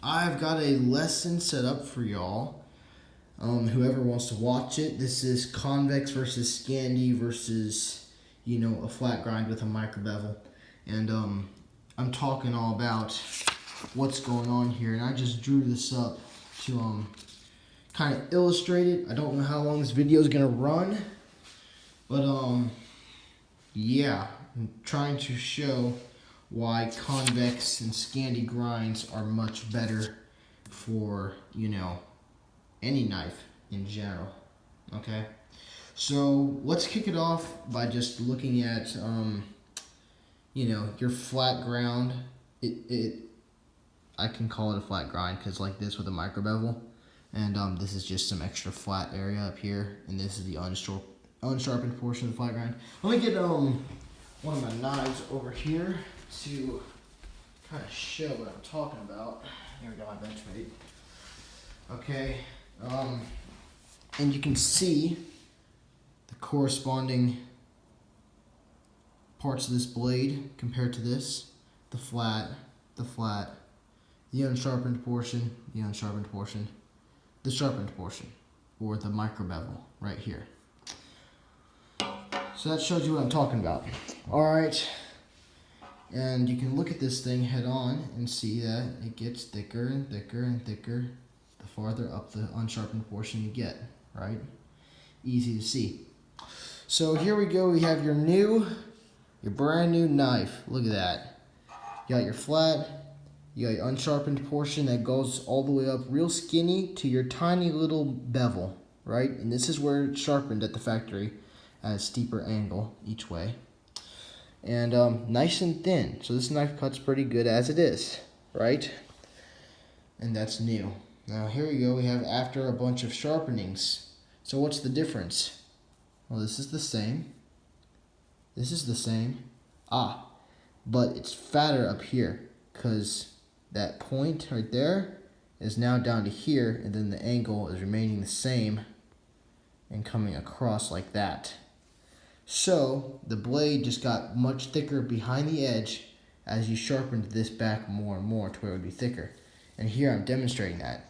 I've got a lesson set up for y'all. Whoever wants to watch it, this is Convex versus Scandi versus, a flat grind with a micro bevel. And I'm talking all about what's going on here. And I just drew this up to kind of illustrate it. I don't know how long this video is going to run. But yeah, I'm trying to show why Convex and Scandi grinds are much better for, any knife in general. Okay, so let's kick it off by just looking at, your flat ground. I can call it a flat grind because like this with a micro bevel, and this is just some extra flat area up here, and this is the unsharpened portion of the flat grind. Let me get one of my knives over here to kind of show what I'm talking about. Here we go, my Benchmade. Okay, and you can see the corresponding parts of this blade compared to this: the flat, the unsharpened portion, the sharpened portion, or the micro bevel right here. So that shows you what I'm talking about. Alright, and you can look at this thing head on and see that it gets thicker and thicker and thicker the farther up the unsharpened portion you get, right? Easy to see. So here we go, we have your brand new knife. Look at that. You got your flat, you got your unsharpened portion that goes all the way up real skinny to your tiny little bevel, right? And this is where it's sharpened at the factory at a steeper angle each way. And nice and thin. So this knife cuts pretty good as it is, right? And that's new. Now here we go, we have after a bunch of sharpenings. So what's the difference? Well, this is the same. This is the same. But it's fatter up here because that point right there is now down to here, and then the angle is remaining the same and coming across like that. So the blade just got much thicker behind the edge as you sharpened this back more and more to where it would be thicker. And here I'm demonstrating that.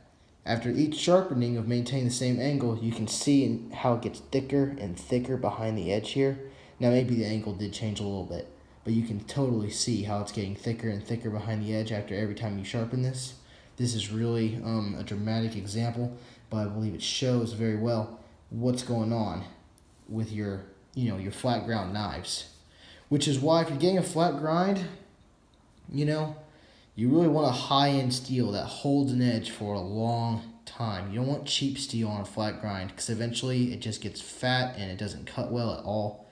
After each sharpening of maintaining the same angle, you can see how it gets thicker and thicker behind the edge here. Now maybe the angle did change a little bit, but you can totally see how it's getting thicker and thicker behind the edge after every time you sharpen this. This is really a dramatic example, but I believe it shows very well what's going on with your flat ground knives. Which is why if you're getting a flat grind, you really want a high-end steel that holds an edge for a long time. You don't want cheap steel on a flat grind because eventually it just gets fat and it doesn't cut well at all.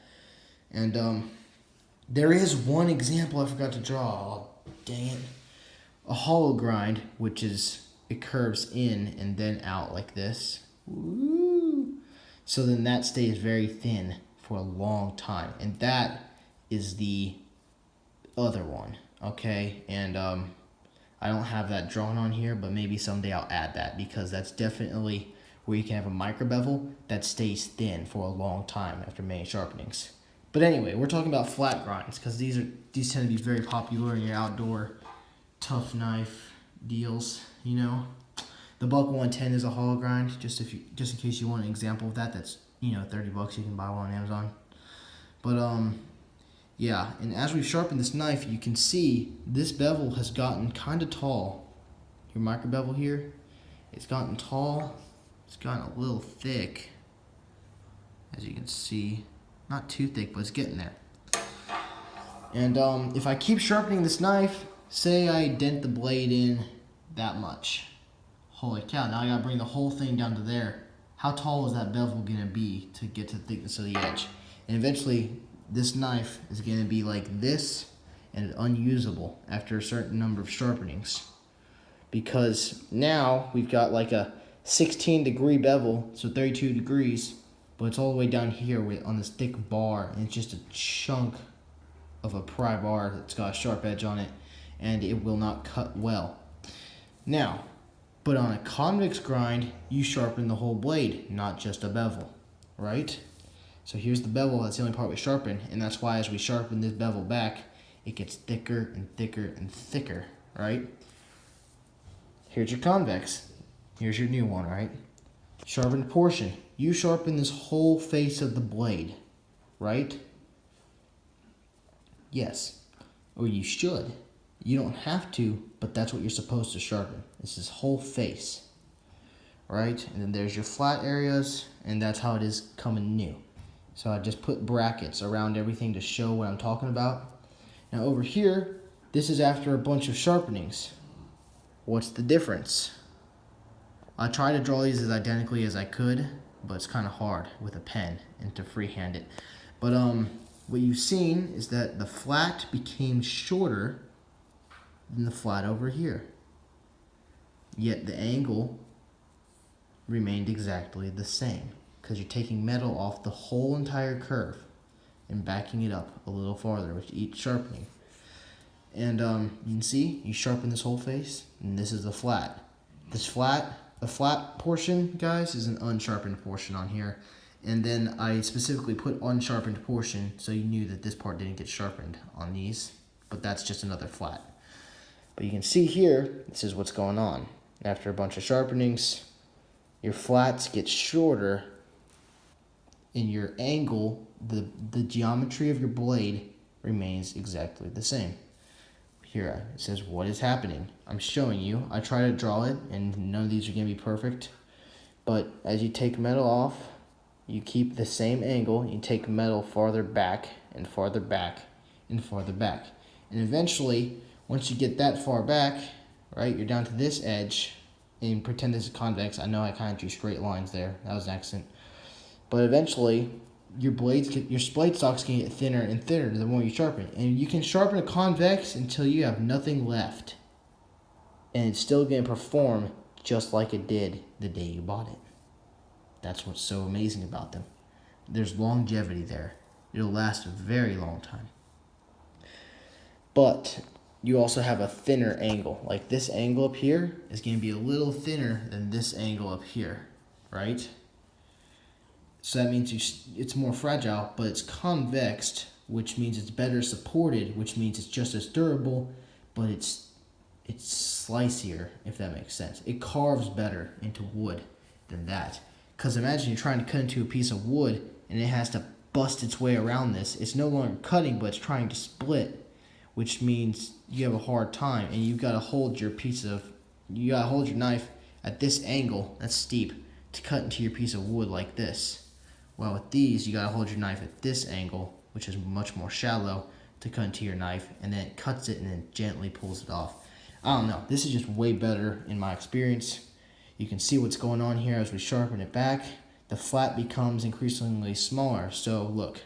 And there is one example I forgot to draw. Oh, dang it. A hollow grind, which is it curves in and then out like this. Woo! So then that stays very thin for a long time. And that is the other one. Okay, and I don't have that drawn on here, but maybe someday I'll add that because that's definitely where you can have a micro bevel that stays thin for a long time after many sharpenings. But anyway, we're talking about flat grinds because these tend to be very popular in your outdoor tough knife deals. The Buck 110 is a hollow grind. Just in case you want an example of that, that's $30. You can buy one on Amazon. But yeah, and as we've sharpened this knife, you can see this bevel has gotten kind of tall. Your micro bevel here, it's gotten tall. It's gotten a little thick, as you can see. Not too thick, but it's getting there. And if I keep sharpening this knife, say I dent the blade in that much. Holy cow, now I gotta bring the whole thing down to there. How tall is that bevel gonna be to get to the thickness of the edge? And eventually, this knife is going to be like this and unusable after a certain number of sharpenings. Because now we've got like a 16-degree bevel, so 32 degrees, but it's all the way down here on this thick bar, and it's just a chunk of a pry bar that's got a sharp edge on it, and it will not cut well. Now, but on a convex grind, you sharpen the whole blade, not just a bevel, right? So here's the bevel, that's the only part we sharpen, and that's why as we sharpen this bevel back, it gets thicker and thicker and thicker, right? here's your convex. Here's your new one, right? Sharpened portion. You sharpen this whole face of the blade, right? Yes. Or you should. You don't have to, but that's what you're supposed to sharpen. It's this whole face, right? And then there's your flat areas, and that's how it is coming new. So I just put brackets around everything to show what I'm talking about. Now over here, this is after a bunch of sharpenings. What's the difference? I try to draw these as identically as I could, but it's kind of hard with a pen and to freehand it. But what you've seen is that the flat became shorter than the flat over here. Yet the angle remained exactly the same because you're taking metal off the whole entire curve and backing it up a little farther with each sharpening. And you can see, you sharpen this whole face, and this is the flat. The flat portion, guys, is an unsharpened portion on here. And then I specifically put unsharpened portion so you knew that this part didn't get sharpened on these, but that's just another flat. But you can see here, this is what's going on. After a bunch of sharpenings, your flats get shorter, and your angle, the geometry of your blade remains exactly the same. Here it says, what is happening? I'm showing you. I try to draw it, and none of these are going to be perfect. But as you take metal off, you keep the same angle. You take metal farther back and farther back and farther back. And eventually, once you get that far back, right, you're down to this edge, and pretend this is convex. I know I kind of drew straight lines there. That was an accident. But eventually, your blade stocks can get thinner and thinner the more you sharpen. And you can sharpen a convex until you have nothing left. And it's still going to perform just like it did the day you bought it. That's what's so amazing about them. There's longevity there. It'll last a very long time. But you also have a thinner angle. Like this angle up here is going to be a little thinner than this angle up here, right? So that means it's more fragile, but it's convexed, which means it's better supported, which means it's just as durable, but it's slicier, if that makes sense. It carves better into wood than that. Because imagine you're trying to cut into a piece of wood, and it has to bust its way around this. It's no longer cutting, but it's trying to split, which means you have a hard time, and you've got to hold your knife at this angle, that's steep, to cut into your piece of wood like this. Well, with these, you gotta hold your knife at this angle, which is much more shallow, to cut into your knife, and then it cuts it and then gently pulls it off. I don't know, this is just way better in my experience. You can see what's going on here as we sharpen it back. The flat becomes increasingly smaller. So look,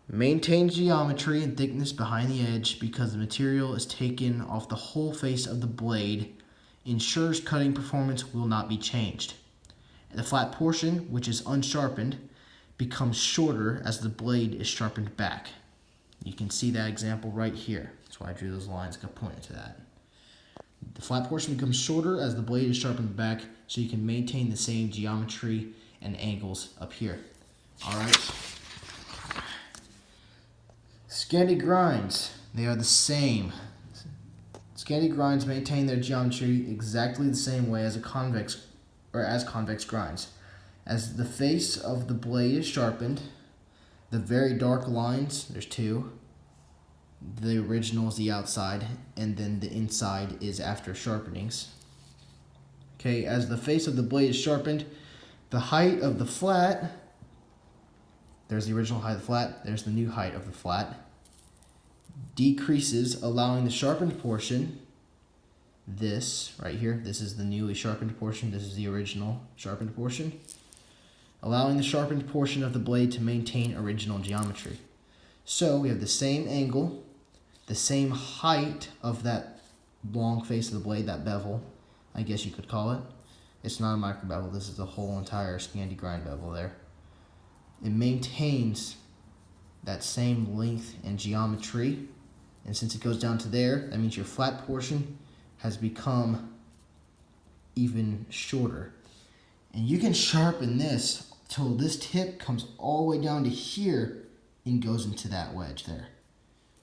maintain geometry and thickness behind the edge because the material is taken off the whole face of the blade, ensures cutting performance will not be changed. The flat portion, which is unsharpened, becomes shorter as the blade is sharpened back. You can see that example right here. That's why I drew those lines pointing to that. The flat portion becomes shorter as the blade is sharpened back, so you can maintain the same geometry and angles up here. All right. Scandi grinds, they are the same. Scandi grinds maintain their geometry exactly the same way as convex grinds. As the face of the blade is sharpened, the very dark lines, there's two, the original is the outside, and then the inside is after sharpenings. Okay, as the face of the blade is sharpened, the height of the flat, there's the original height of the flat, there's the new height of the flat, decreases, allowing the sharpened portion, this right here, this is the newly sharpened portion, this is the original sharpened portion, allowing the sharpened portion of the blade to maintain original geometry. So we have the same angle, the same height of that long face of the blade, that bevel, I guess you could call it. It's not a micro bevel, this is the whole entire Scandi grind bevel there. It maintains that same length and geometry, and since it goes down to there, that means your flat portion has become even shorter. And you can sharpen this till this tip comes all the way down to here and goes into that wedge there.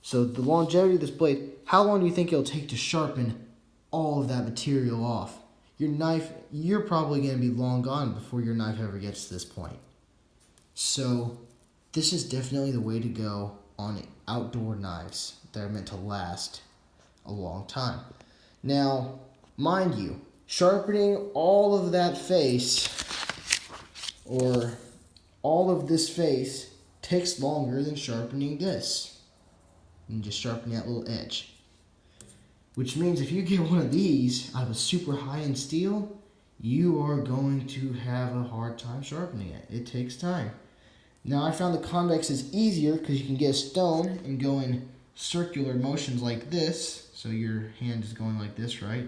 So the longevity of this blade, how long do you think it'll take to sharpen all of that material off. Your knife, you're probably going to be long gone before your knife ever gets to this point. So this is definitely the way to go on outdoor knives that are meant to last a long time. Now, mind you, sharpening all of that face, or all of this face, takes longer than sharpening this. And just sharpening that little edge. Which means if you get one of these out of a super high-end steel, you are going to have a hard time sharpening it. It takes time. Now I found the Convex is easier because you can get a stone and go in circular motions like this. So your hand is going like this, right?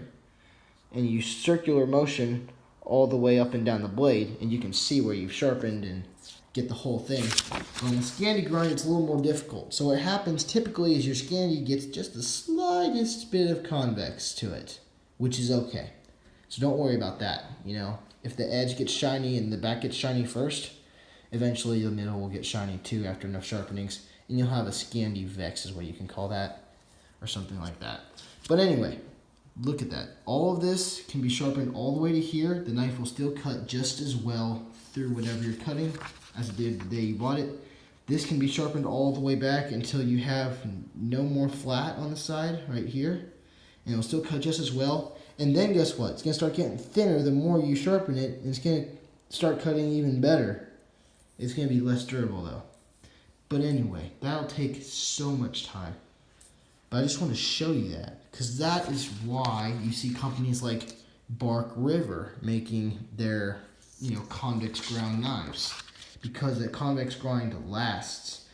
And you circular motion all the way up and down the blade, and you can see where you've sharpened and get the whole thing. On the Scandi grind, it's a little more difficult. So what happens typically is your Scandi gets just the slightest bit of convex to it, which is okay. So don't worry about that. You know, if the edge gets shiny and the back gets shiny first, eventually the middle will get shiny too after enough sharpenings, and you'll have a Scandi Vex is what you can call that, or something like that. But anyway, look at that. All of this can be sharpened all the way to here. The knife will still cut just as well through whatever you're cutting as it did the day you bought it. This can be sharpened all the way back until you have no more flat on the side right here, and it'll still cut just as well. And then guess what? It's gonna start getting thinner the more you sharpen it, and it's gonna start cutting even better. It's gonna be less durable though. But anyway, that'll take so much time. But I just want to show you that, because that is why you see companies like Bark River making their, convex ground knives, because the convex grind lasts